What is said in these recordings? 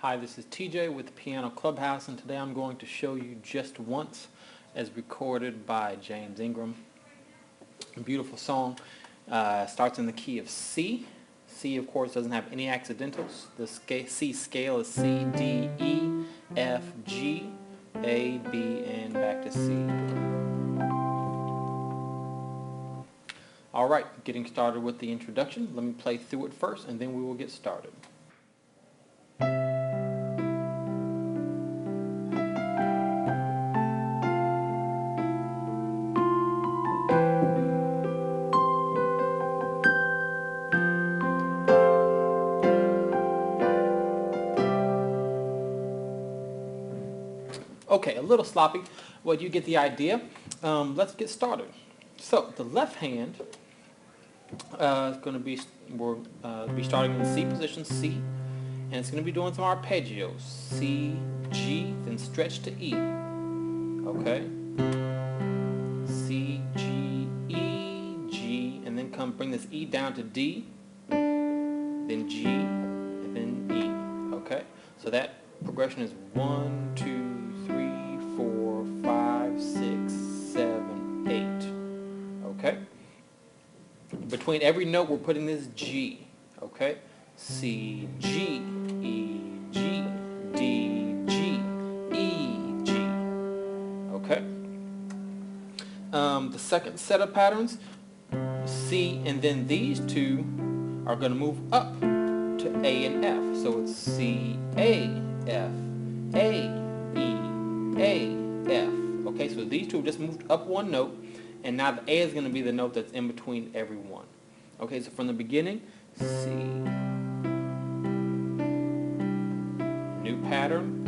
Hi, this is TJ with the Piano Clubhouse, and today I'm going to show you Just Once as recorded by James Ingram. A beautiful song. Starts in the key of C. C, of course, doesn't have any accidentals. The C scale is C, D, E, F, G, A, B, and back to C. Alright, getting started with the introduction. Let me play through it first, and then we will get started. Okay, a little sloppy, but you get the idea. Let's get started. So the left hand is going to be starting in the C position, C, and it's going to be doing some arpeggios. C, G, then stretch to E. Okay. C, G, E, G, and then bring this E down to D, then G, and then E. Okay. So that progression is 1, 2, 3, 4, 5, 6, 7, 8. Okay? Between every note we're putting this G. Okay? C, G, E, G, D, G, E, G. Okay? The second set of patterns, C, and then these two are going to move up to A and F. So it's C, A, F, A, E, A, F. Okay, so these two have just moved up one note, and now the A is going to be the note that's in between every one. Okay, so from the beginning, C. New pattern.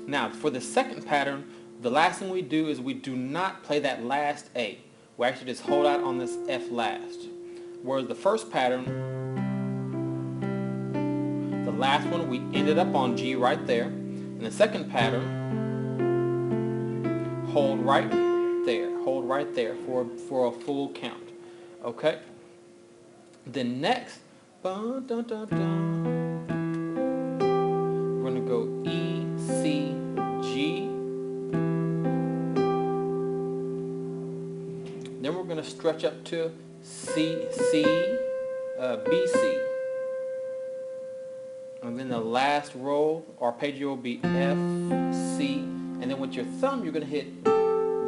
Now, for the second pattern, the last thing we do is we do not play that last A. We actually just hold out on this F last. Whereas the first pattern, the last one, we ended up on G right there. In the second pattern, hold right there for a full count. Okay? Then next, we're going to go E, C, G. Then we're going to stretch up to C, C, B, C. And then the last roll, arpeggio will be F, C, and then with your thumb you're going to hit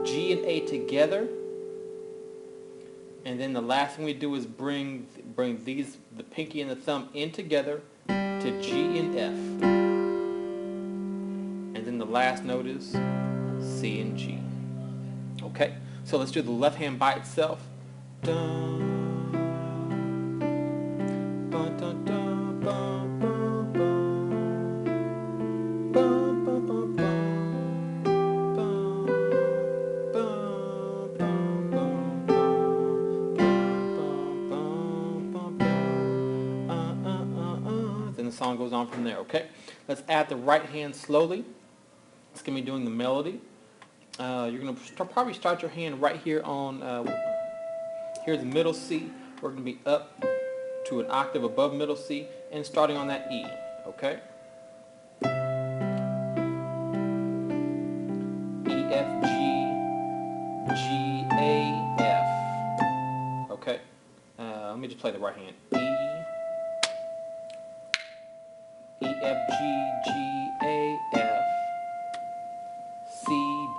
G and A together. And then the last thing we do is bring the pinky and the thumb in together to G and F. And then the last note is C and G. Okay, so let's do the left hand by itself. Dun. Then the song goes on from there, okay? Let's add the right hand slowly. It's going to be doing the melody. You're going to probably start your hand right here on, here's the middle C. We're going to be up to an octave above middle C and starting on that E, okay? E, F, G, G, A, F. Okay? Let me just play the right hand. E, F, G, G, A, F, C,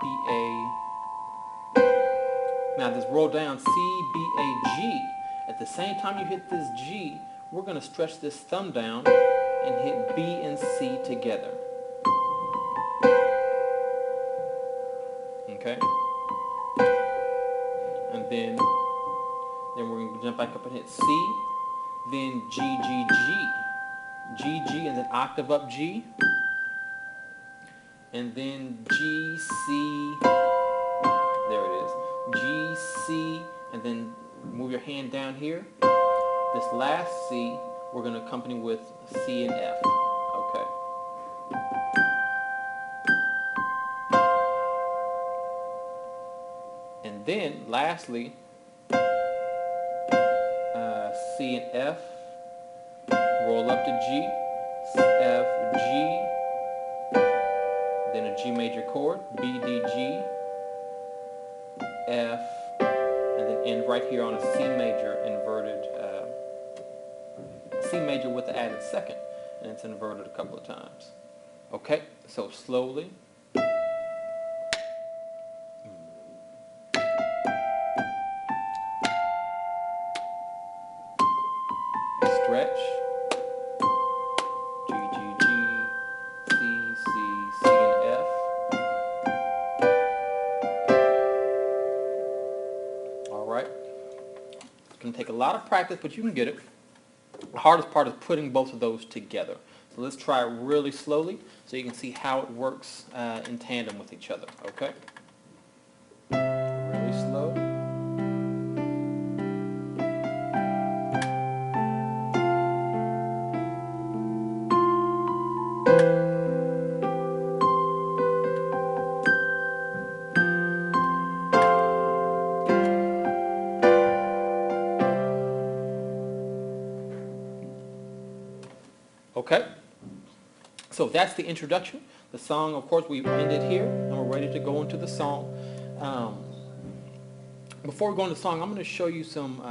B, A. Now this roll down C, B, A, G. At the same time you hit this G, we're going to stretch this thumb down and hit B and C together. Okay? And then we're going to jump back up and hit C, then G, G, G. G, G, and then octave up G, and then G, C, there it is, G, C, and then move your hand down here. This last C, we're going to accompany with C and F, okay. And then, lastly, C and F, roll up to G, F, G, then a G major chord, B, D, G, F, and then end right here on a C major inverted, C major with the added second, and it's inverted a couple of times. Okay, so slowly. Stretch. G, G, G, C, C, C, and F. All right. It's going to take a lot of practice, but you can get it. The hardest part is putting both of those together. So let's try it really slowly so you can see how it works in tandem with each other. Okay? Really slow. Okay, so that's the introduction. The song, of course, we've ended here, and we're ready to go into the song. Before we go into the song, I'm going to show you some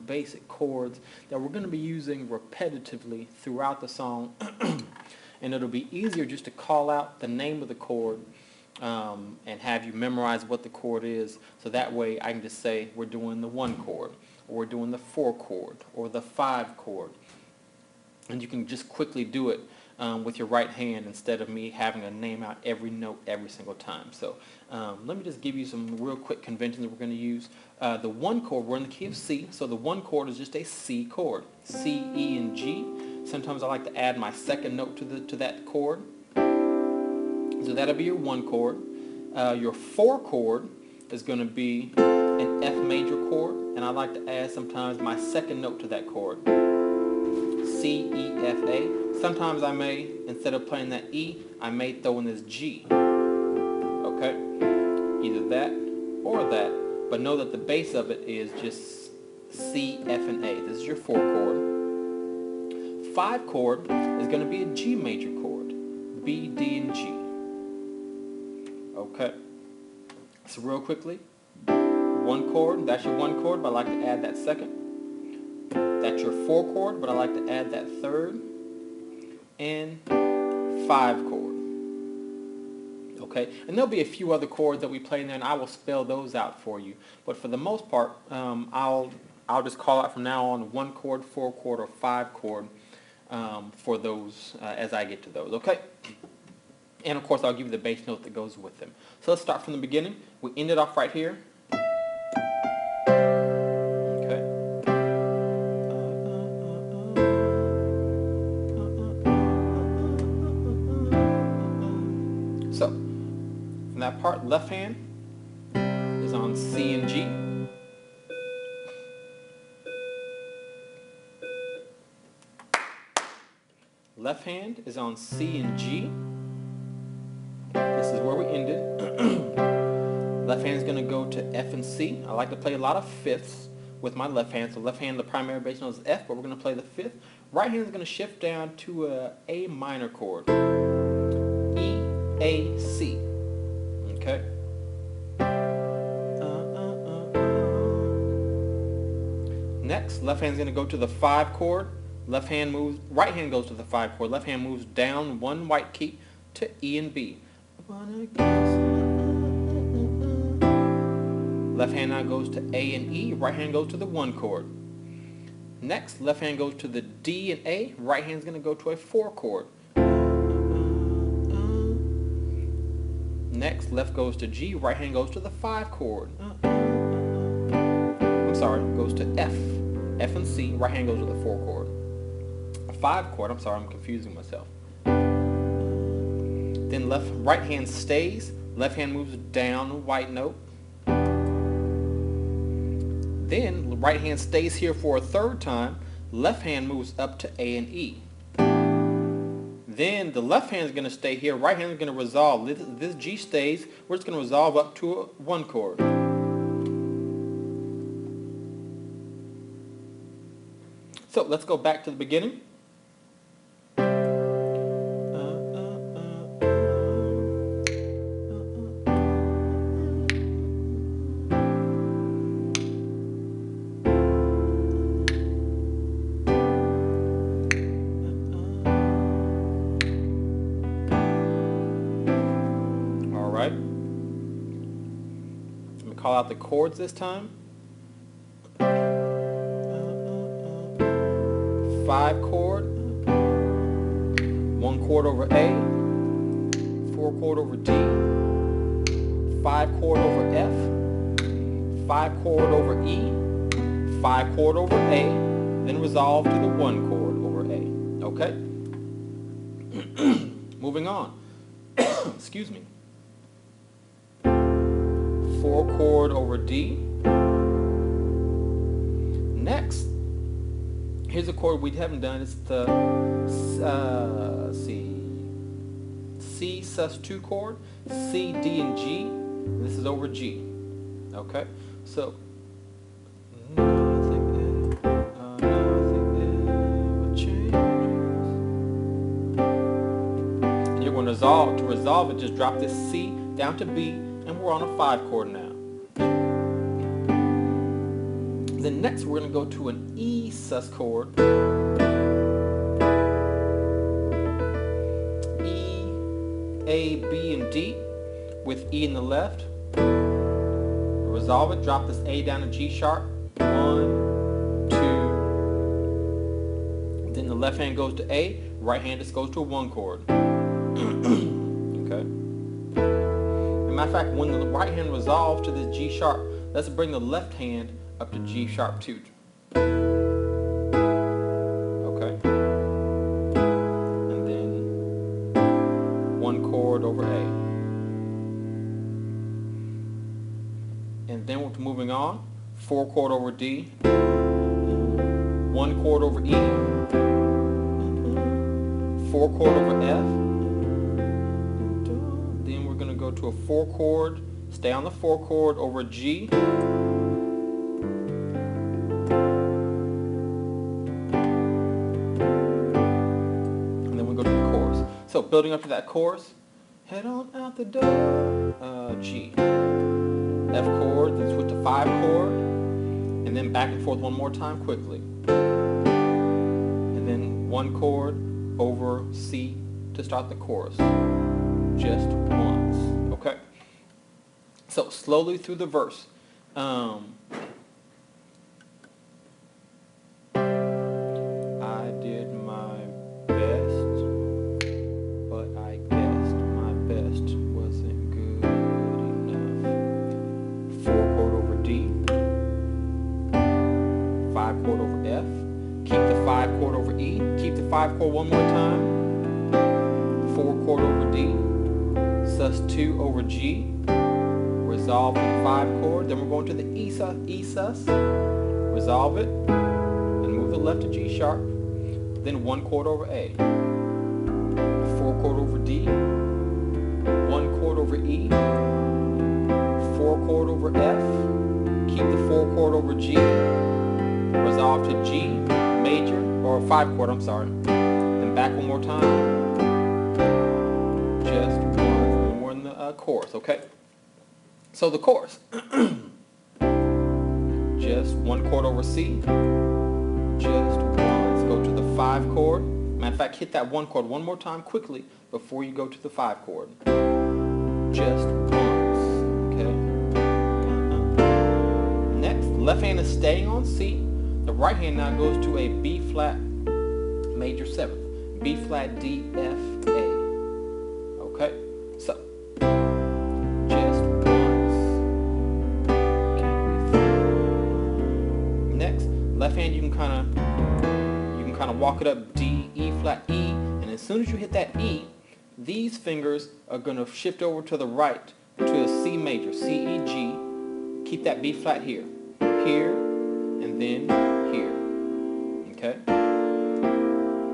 basic chords that we're going to be using repetitively throughout the song, and it'll be easier just to call out the name of the chord and have you memorize what the chord is, so that way I can just say we're doing the 1 chord, or we're doing the 4 chord, or the 5 chord. And you can just quickly do it with your right hand instead of me having to name out every note every single time. So let me just give you some real quick conventions that we're going to use. The 1 chord, we're in the key of C, so the 1 chord is just a C chord. C, E, and G. Sometimes I like to add my second note to that chord. So that'll be your 1 chord. Your 4 chord is going to be an F major chord, and I like to add sometimes my second note to that chord. C, E, F, A. Sometimes I may, instead of playing that E, I may throw in this G. Okay? Either that or that. But know that the base of it is just C, F, and A. This is your 4 chord. 5 chord is going to be a G major chord. B, D, and G. Okay? So real quickly. 1 chord, that's your 1 chord, but I like to add that second. That's your 4 chord, but I like to add that third, and 5 chord. Okay, and there'll be a few other chords that we play in there, and I will spell those out for you. But for the most part, I'll just call out from now on 1 chord, 4 chord, or 5 chord for those as I get to those. Okay, and of course I'll give you the bass note that goes with them. So let's start from the beginning. We end it off right here. So, from that part, left hand is on C and G. Left hand is on C and G. This is where we ended. Left hand is going to go to F and C. I like to play a lot of fifths with my left hand. So left hand, the primary bass note is F, but we're going to play the fifth. Right hand is going to shift down to a A minor chord. E, A, C. Okay. Next, left hand is going to go to the 5 chord. Left hand moves, right hand goes to the 5 chord. Left hand moves down 1 white key to E and B. Left hand now goes to A and E. Right hand goes to the 1 chord. Next, left hand goes to the D and A. Right hand is going to go to a 4 chord. Next, left goes to G, right hand goes to the 5 chord. I'm sorry, goes to F. F and C, right hand goes to the 4 chord. 5 chord, I'm sorry, I'm confusing myself. Then right hand stays, left hand moves down white note. Then right hand stays here for a 3rd time, left hand moves up to A and E. Then the left hand is going to stay here, right hand is going to resolve. This G stays, we're just going to resolve up to a 1 chord. So let's go back to the beginning. All right. Let me call out the chords this time. 5 chord, 1 chord over A, 4 chord over D, 5 chord over F, 5 chord over E, 5 chord over A, then resolve to the 1 chord over A. Okay? Moving on. Excuse me. 4 chord over D. Next, here's a chord we haven't done. It's the C sus2 chord, C, D, and G. This is over G. Okay, so nothing ever changes. And you're going to resolve it. Just drop this C down to B, and we're on a 5 chord now. Then next we're going to go to an E sus chord. E, A, B, and D with E in the left. Resolve it, drop this A down to G sharp. 1, 2. Then the left hand goes to A, right hand just goes to a 1 chord. Okay. As a matter of fact, when the right hand resolves to the G sharp, let's bring the left hand up to G sharp 2. Okay. And then 1 chord over A. And then we're moving on. 4 chord over D. 1 chord over E. 4 chord over F. Then we're going to go to a 4 chord. Stay on the 4 chord over G. So building up to that chorus, head on out the door, G, F chord, then switch to 5 chord, and then back and forth one more time quickly. And then 1 chord over C to start the chorus, just once, okay? So slowly through the verse. I did my best, but I guessed my best wasn't good enough. 4 chord over D, 5 chord over F, keep the 5 chord over E, keep the 5 chord one more time, 4 chord over D, sus2 over G, resolve to the 5 chord, then we're going to the E sus, resolve it, and move the left to G sharp, then 1 chord over A, 4 chord over D, 1 chord over E, 4 chord over F, keep the 4 chord over G, resolve to G major, or 5 chord, I'm sorry, then back one more time, just once, and we're in the chorus, okay? So the chorus, just 1 chord over C, just once, go to the 5 chord. Matter of fact, hit that 1 chord one more time quickly before you go to the 5 chord. Just once, okay? Next, left hand is staying on C. The right hand now goes to a B flat major 7th. B flat D F A. Okay? So, just once. Next, left hand you can kind of walk it up D, E flat, E, and as soon as you hit that E, these fingers are going to shift over to the right to a C major, C, E, G. Keep that B flat here, and then here. Okay?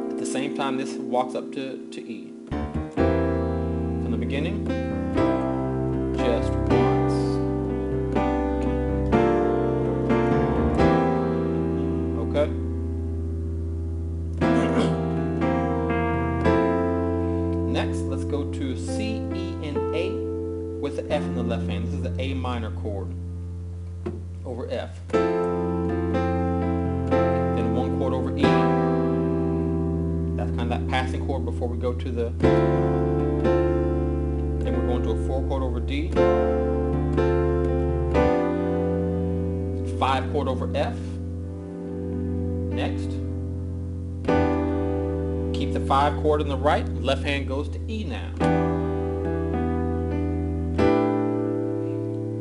At the same time, this walks up to E. From the beginning, just once. Okay? with the F in the left hand. This is the A minor chord over F. Then one chord over E. That's kind of that passing chord before we go to the... Then we're going to a 4 chord over D. 5 chord over F. Next. Keep the 5 chord in the right. Left hand goes to E now.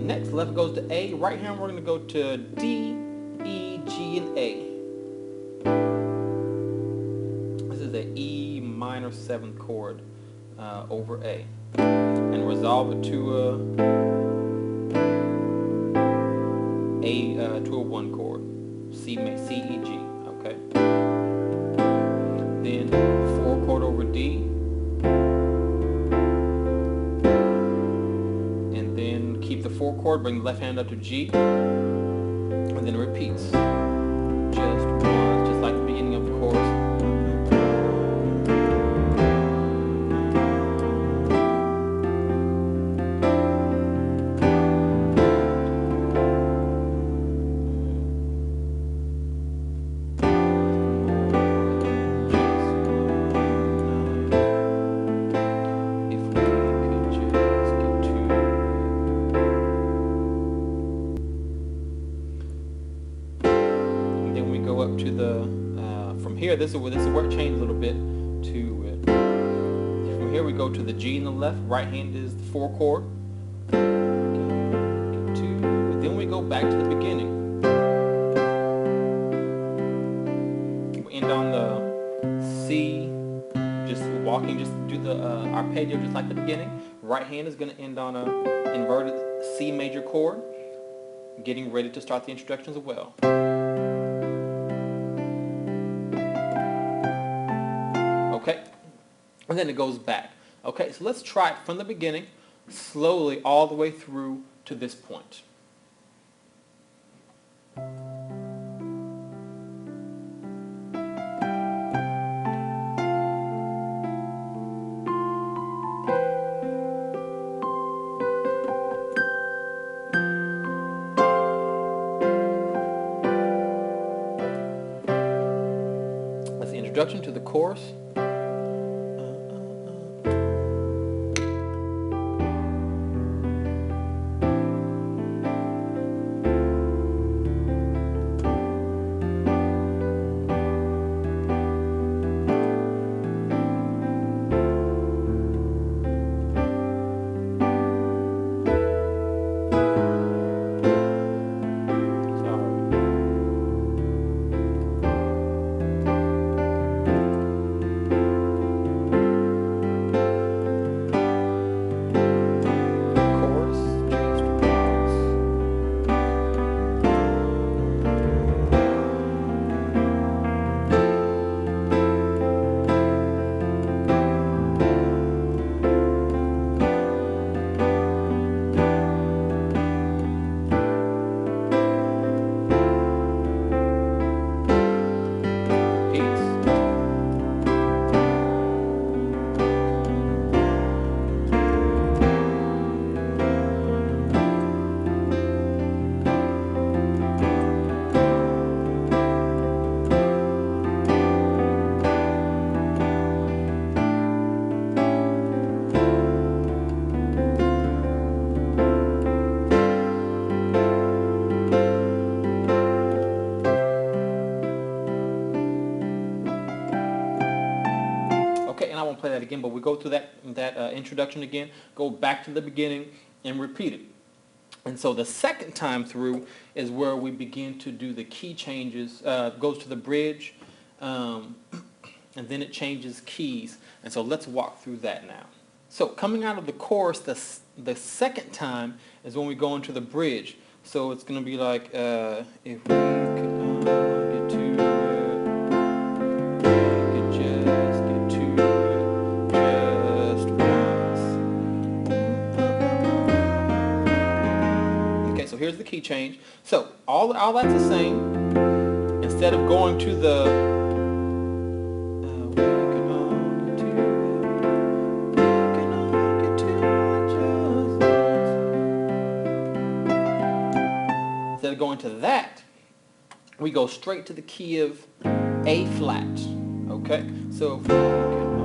Next, left goes to A. Right hand we're going to go to D, E, G, and A. This is the E minor 7th chord over A. And resolve it to a 1 chord. C, E, G. Okay. Then 4 chord over D. And then keep the 4 chord, bring the left hand up to G. And then it repeats. Just once, just like the beginning of the chorus. Up to the from here, this is where it changed a little bit to from here we go to the G in the left. Right hand is the 4 chord. Then we go back to the beginning. We end on the C, just walking, just do the arpeggio just like the beginning. Right hand is going to end on a inverted C major chord, getting ready to start the introduction as well. Okay, and then it goes back. Okay, so let's try it from the beginning, slowly all the way through to this point. That's the introduction to the chorus. I won't play that again, but we go through that introduction again, go back to the beginning, and repeat it. And so the second time through is where we begin to do the key changes. Goes to the bridge, and then it changes keys. And so let's walk through that now. So coming out of the chorus, the second time is when we go into the bridge. So it's going to be like, if we could get to it, we could just get to it just once. Okay, so here's the key change. So all that's the same. Instead of going to the to that, we go straight to the key of A flat. Okay, so if we can